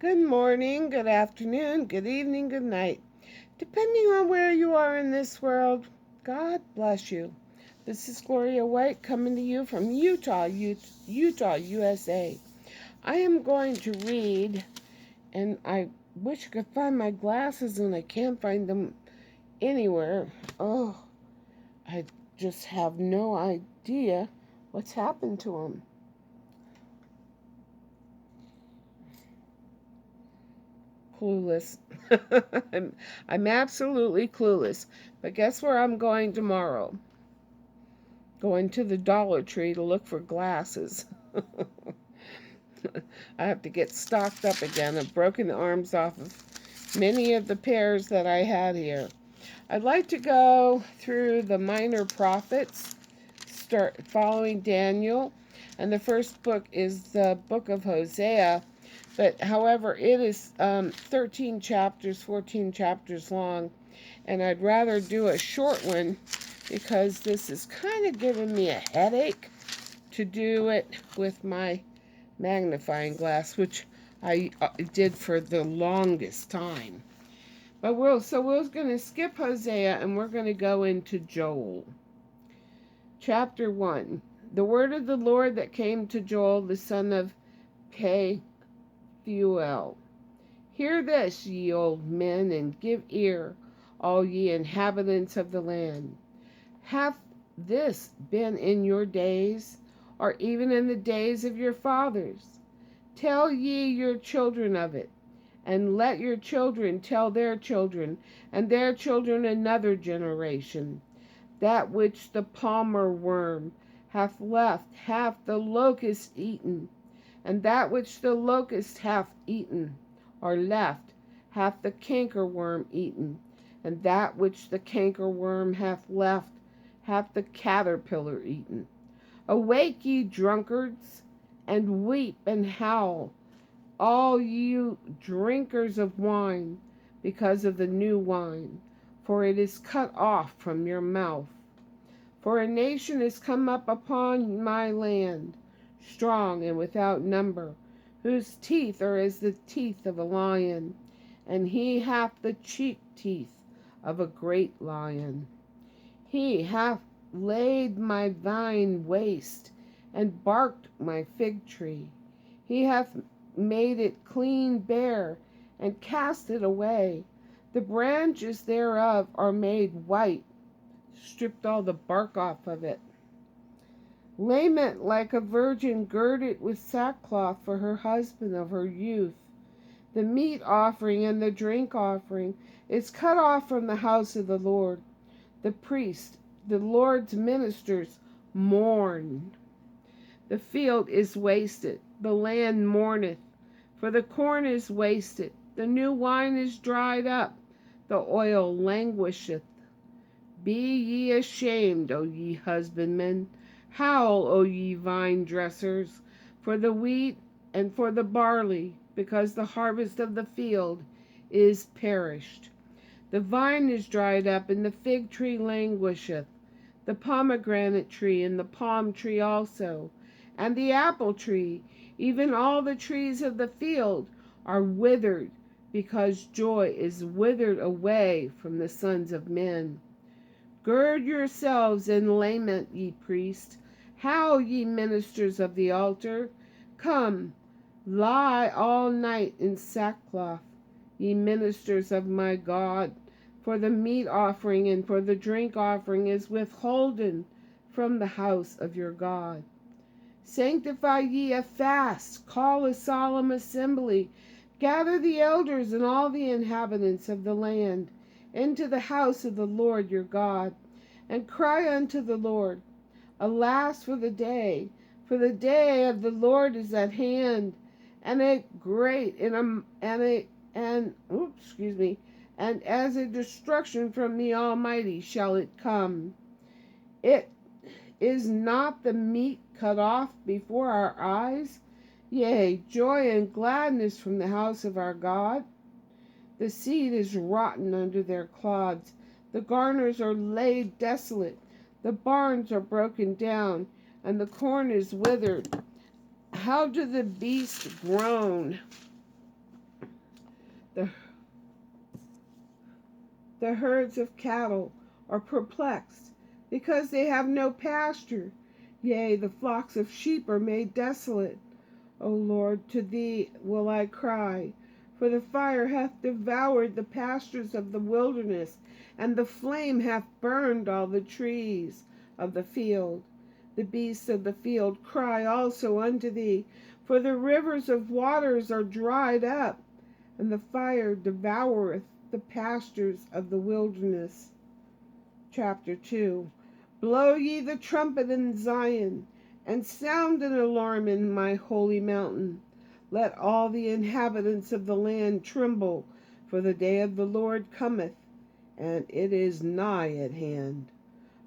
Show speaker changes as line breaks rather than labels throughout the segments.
Good morning, good afternoon, good evening, good night. Depending on where you are in this world, God bless you. This is Gloria White coming to you from Utah, USA. I am going to read, and I wish I could find my glasses and I can't find them anywhere. Oh, I just have no idea what's happened to them. Clueless. I'm absolutely clueless. But guess where I'm going tomorrow? Going to the Dollar Tree to look for glasses. I have to get stocked up again. I've broken the arms off of many of the pairs that I had here. I'd like to go through the minor prophets, start following Daniel, and the first book is the book of Hosea. But however, it is 13 chapters, 14 chapters long, and I'd rather do a short one because this is kind of giving me a headache to do it with my magnifying glass, which I did for the longest time. But we're going to skip Hosea and we're going to go into Joel. Chapter 1. The word of the Lord that came to Joel, the son of Pethuel. Hear this, ye old men, and give ear, all ye inhabitants of the land. Hath this been in your days, or even in the days of your fathers? Tell ye your children of it, and let your children tell their children, and their children another generation. That which the palmer worm hath left hath the locust eaten, and that which the locust hath eaten, or left, hath the cankerworm eaten, and that which the cankerworm hath left, hath the caterpillar eaten. Awake, ye drunkards, and weep and howl, all you drinkers of wine, because of the new wine, for it is cut off from your mouth. For a nation is come up upon my land, strong and without number, whose teeth are as the teeth of a lion, and he hath the cheek teeth of a great lion. He hath laid my vine waste, and barked my fig tree. He hath made it clean bare, and cast it away. The branches thereof are made white, stripped all the bark off of it. Lament like a virgin girded with sackcloth for her husband of her youth. The meat offering and the drink offering is cut off from the house of the Lord. The priest, the Lord's ministers, mourn. The field is wasted, the land mourneth, for the corn is wasted, the new wine is dried up, the oil languisheth. Be ye ashamed, O ye husbandmen, howl, O ye vine dressers, for the wheat and for the barley, because the harvest of the field is perished. The vine is dried up, and the fig tree languisheth, the pomegranate tree, and the palm tree also, and the apple tree, even all the trees of the field are withered, because joy is withered away from the sons of men. Gird yourselves and lament, ye priests, howl, ye ministers of the altar. Come, lie all night in sackcloth, ye ministers of my God, for the meat offering and for the drink offering is withholden from the house of your God. Sanctify ye a fast, call a solemn assembly, gather the elders and all the inhabitants of the land into the house of the Lord your God, and cry unto the Lord. Alas for the day of the Lord is at hand, and a great and as a destruction from the Almighty shall it come. It is not the meat cut off before our eyes? Yea, joy and gladness from the house of our God. The seed is rotten under their clods. The garners are laid desolate. The barns are broken down, and the corn is withered. How do the beasts groan The, the herds of cattle are perplexed, because they have no pasture. Yea, the flocks of sheep are made desolate. O Lord, to thee will I cry, for the fire hath devoured the pastures of the wilderness, and the flame hath burned all the trees of the field. The beasts of the field cry also unto thee, for the rivers of waters are dried up, and the fire devoureth the pastures of the wilderness. Chapter 2. Blow ye the trumpet in Zion, and sound an alarm in my holy mountain. Let all the inhabitants of the land tremble, for the day of the Lord cometh, and it is nigh at hand.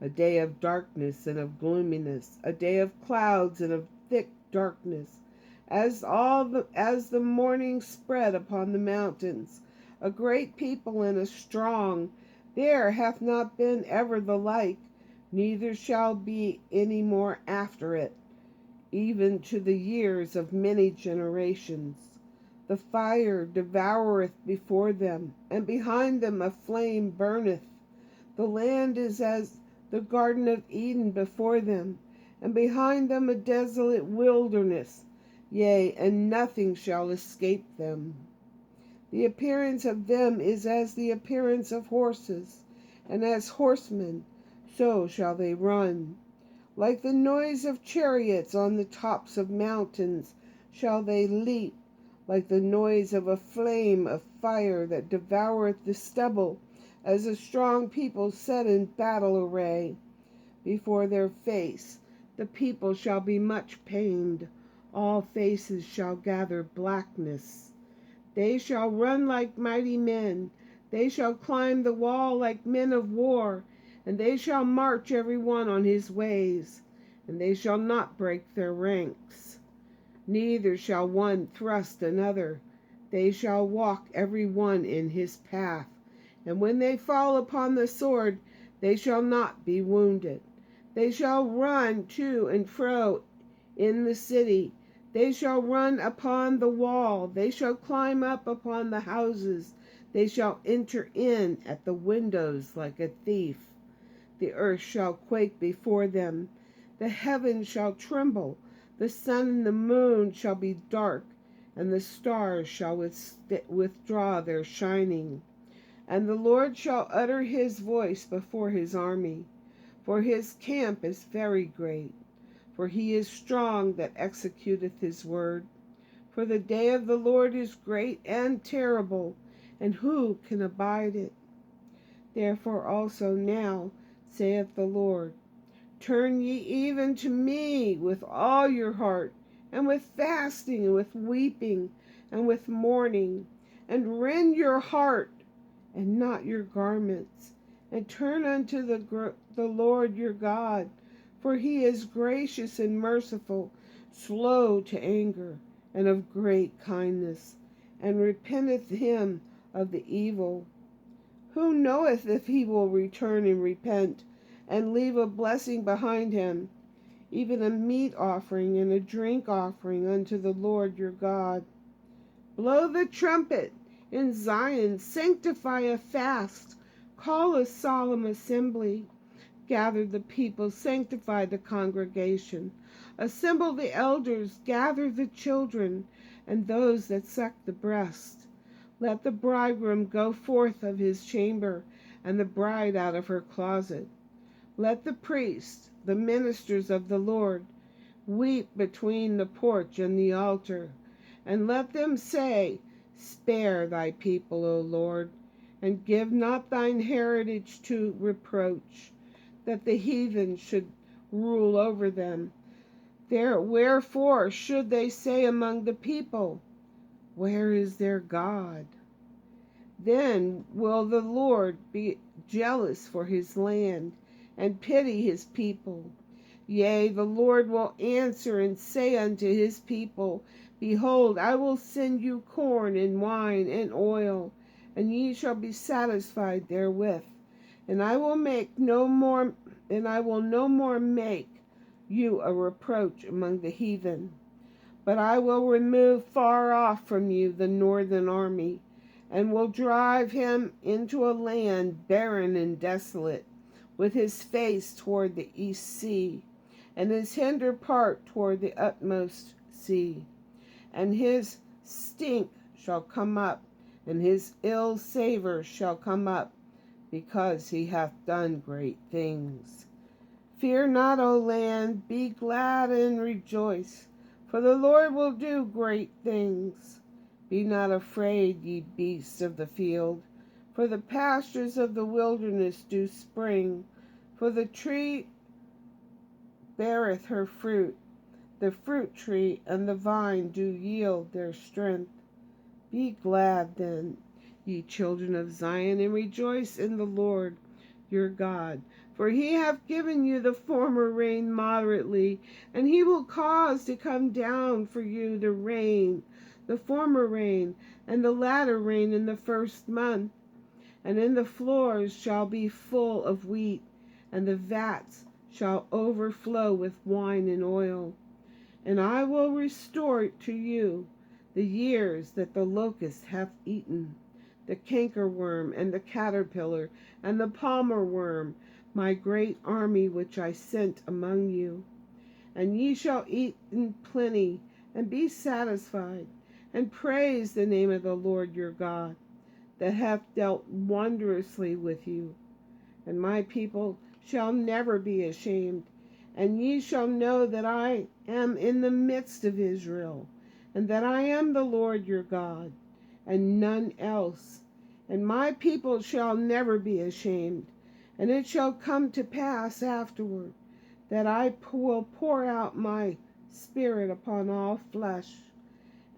A day of darkness and of gloominess, a day of clouds and of thick darkness, as the morning spread upon the mountains. A great people and a strong, there hath not been ever the like, neither shall be any more after it, even to the years of many generations. The fire devoureth before them, and behind them a flame burneth. The land is as the Garden of Eden before them, and behind them a desolate wilderness. Yea, and nothing shall escape them. The appearance of them is as the appearance of horses, and as horsemen, so shall they run. Like the noise of chariots on the tops of mountains shall they leap, like the noise of a flame of fire that devoureth the stubble, as a strong people set in battle array. Before their face the people shall be much pained, all faces shall gather blackness. They shall run like mighty men, they shall climb the wall like men of war, and they shall march every one on his ways, and they shall not break their ranks. Neither shall one thrust another, they shall walk every one in his path, and when they fall upon the sword, they shall not be wounded. They shall run to and fro in the city, they shall run upon the wall, they shall climb up upon the houses, they shall enter in at the windows like a thief. The earth shall quake before them, the heavens shall tremble, the sun and the moon shall be dark, and the stars shall withdraw their shining. And the Lord shall utter his voice before his army, for his camp is very great. For he is strong that executeth his word. For the day of the Lord is great and terrible, and who can abide it? Therefore also now, saith the Lord, turn ye even to me with all your heart, and with fasting, and with weeping, and with mourning, and rend your heart, and not your garments, and turn unto the Lord your God, for he is gracious and merciful, slow to anger, and of great kindness, and repenteth him of the evil. Who knoweth if he will return and repent, and leave a blessing behind him, even a meat offering and a drink offering unto the Lord your God? Blow the trumpet in Zion, sanctify a fast, call a solemn assembly. Gather the people, sanctify the congregation. Assemble the elders, gather the children, and those that suck the breast. Let the bridegroom go forth of his chamber, and the bride out of her closet. Let the priests, the ministers of the Lord, weep between the porch and the altar, and let them say, spare thy people, O Lord, and give not thine heritage to reproach, that the heathen should rule over them. Wherefore should they say among the people, where is their God? Then will the Lord be jealous for his land, and pity his people. Yea, the Lord will answer and say unto his people, behold, I will send you corn and wine and oil, and ye shall be satisfied therewith. And I will no more make you a reproach among the heathen. But I will remove far off from you the northern army, and will drive him into a land barren and desolate, with his face toward the east sea, and his hinder part toward the utmost sea. And his stink shall come up, and his ill savour shall come up, because he hath done great things. Fear not, O land, be glad and rejoice, for the Lord will do great things. Be not afraid, ye beasts of the field, for the pastures of the wilderness do spring, for the tree beareth her fruit, the fruit tree and the vine do yield their strength. Be glad then, ye children of Zion, and rejoice in the Lord your God. For he hath given you the former rain moderately, and he will cause to come down for you the rain, the former rain, and the latter rain in the first month. And in the floors shall be full of wheat, and the vats shall overflow with wine and oil. And I will restore to you the years that the locust hath eaten, the cankerworm and the caterpillar and the palmer worm, my great army which I sent among you. And ye shall eat in plenty, and be satisfied, and praise the name of the Lord your God, that hath dealt wondrously with you. And my people shall never be ashamed, and ye shall know that I am in the midst of Israel, and that I am the Lord your God, and none else. And my people shall never be ashamed. And it shall come to pass afterward that I will pour out my spirit upon all flesh,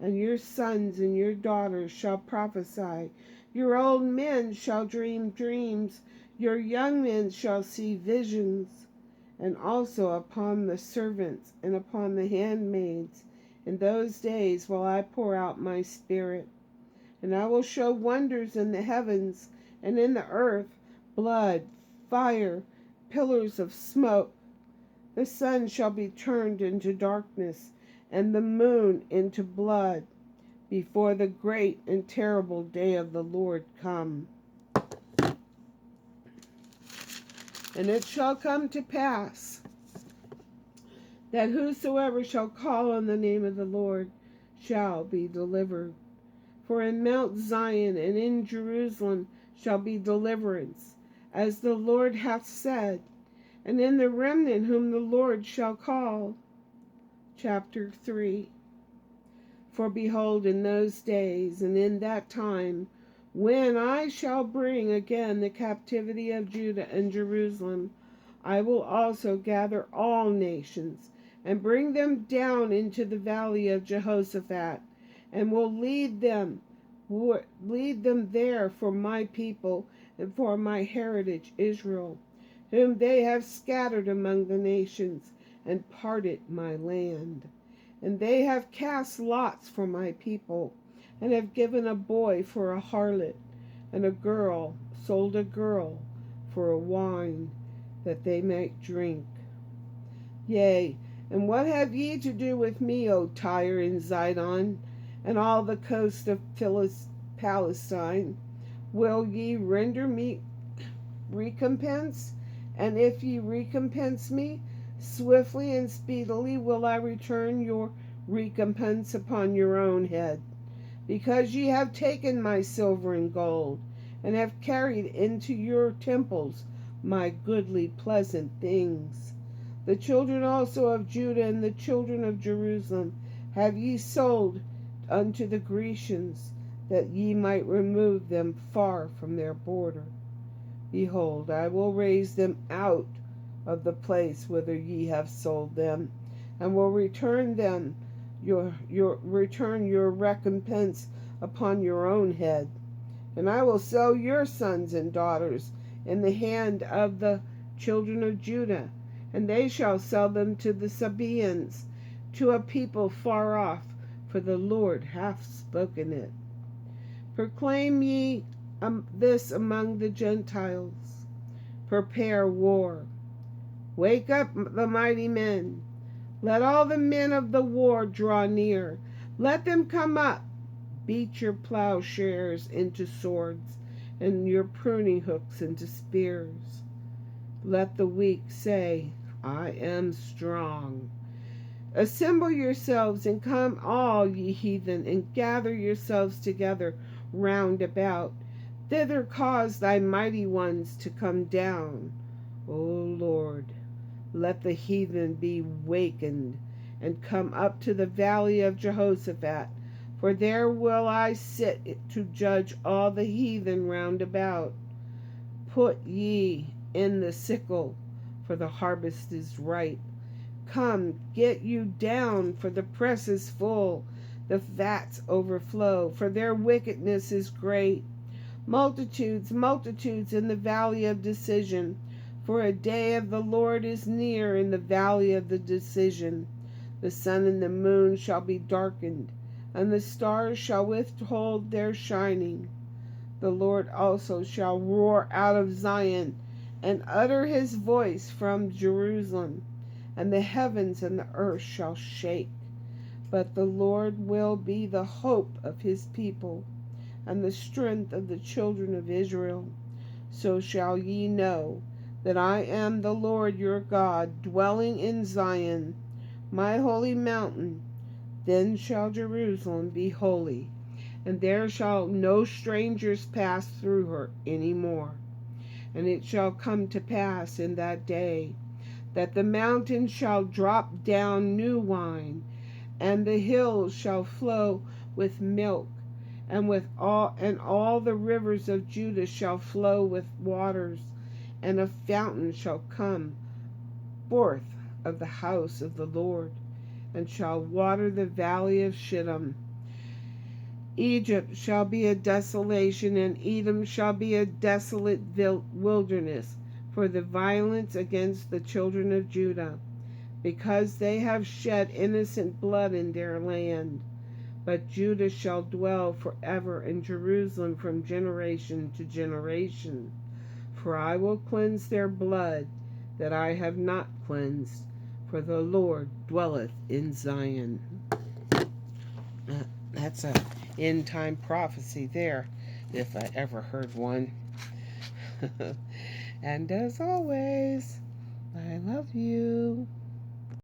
and your sons and your daughters shall prophesy, your old men shall dream dreams, your young men shall see visions. And also upon the servants and upon the handmaids in those days will I pour out my spirit. And I will show wonders in the heavens and in the earth, blood, fire, pillars of smoke. The sun shall be turned into darkness, and the moon into blood, before the great and terrible day of the Lord come. And it shall come to pass that whosoever shall call on the name of the Lord shall be delivered. For in Mount Zion and in Jerusalem shall be deliverance, as the Lord hath said, and in the remnant whom the Lord shall call. Chapter 3. For behold, in those days and in that time, when I shall bring again the captivity of Judah and Jerusalem, I will also gather all nations, and bring them down into the valley of Jehoshaphat, and will lead them there for my people and for my heritage Israel, whom they have scattered among the nations, and parted my land. And they have cast lots for my people, and have given a boy for a harlot, and sold a girl for a wine, that they might drink. Yea, and what have ye to do with me, O Tyre and Zidon, and all the coast of Palestine? Will ye render me recompense? And if ye recompense me, swiftly and speedily will I return your recompense upon your own head, because ye have taken my silver and gold, and have carried into your temples my goodly pleasant things. The children also of Judah and the children of Jerusalem have ye sold unto the Grecians, that ye might remove them far from their border. Behold, I will raise them out of the place whither ye have sold them, and will return them return your recompense upon your own head. And I will sell your sons and daughters in the hand of the children of Judah, and they shall sell them to the Sabaeans, to a people far off, for the Lord hath spoken it. Proclaim ye this among the Gentiles. Prepare war. Wake up the mighty men. Let all the men of the war draw near. Let them come up. beat your plowshares into swords, and your pruning hooks into spears. Let the weak say, I am strong. Assemble yourselves and come, all ye heathen, and gather yourselves together round about. Thither cause thy mighty ones to come down. O Lord, let the heathen be wakened, and come up to the valley of Jehoshaphat, for there will I sit to judge all the heathen round about. Put ye in the sickle, for the harvest is ripe. Come, get you down, for the press is full, the vats overflow, for their wickedness is great. Multitudes, multitudes in the valley of decision, for a day of the Lord is near in the valley of the decision. The sun and the moon shall be darkened, and the stars shall withhold their shining. The Lord also shall roar out of Zion, and utter his voice from Jerusalem, and the heavens and the earth shall shake. But the Lord will be the hope of his people, and the strength of the children of Israel. So shall ye know that I am the Lord your God, dwelling in Zion, my holy mountain. Then shall Jerusalem be holy, and there shall no strangers pass through her any more. And it shall come to pass in that day that the mountains shall drop down new wine, and the hills shall flow with milk, and all the rivers of Judah shall flow with waters, and a fountain shall come forth of the house of the Lord, and shall water the valley of Shittim. Egypt shall be a desolation, and Edom shall be a desolate wilderness, for the violence against the children of Judah, because they have shed innocent blood in their land. But Judah shall dwell forever in Jerusalem from generation to generation. For I will cleanse their blood that I have not cleansed, for the Lord dwelleth in Zion. That's a end-time prophecy there, if I ever heard one. And as always, I love you.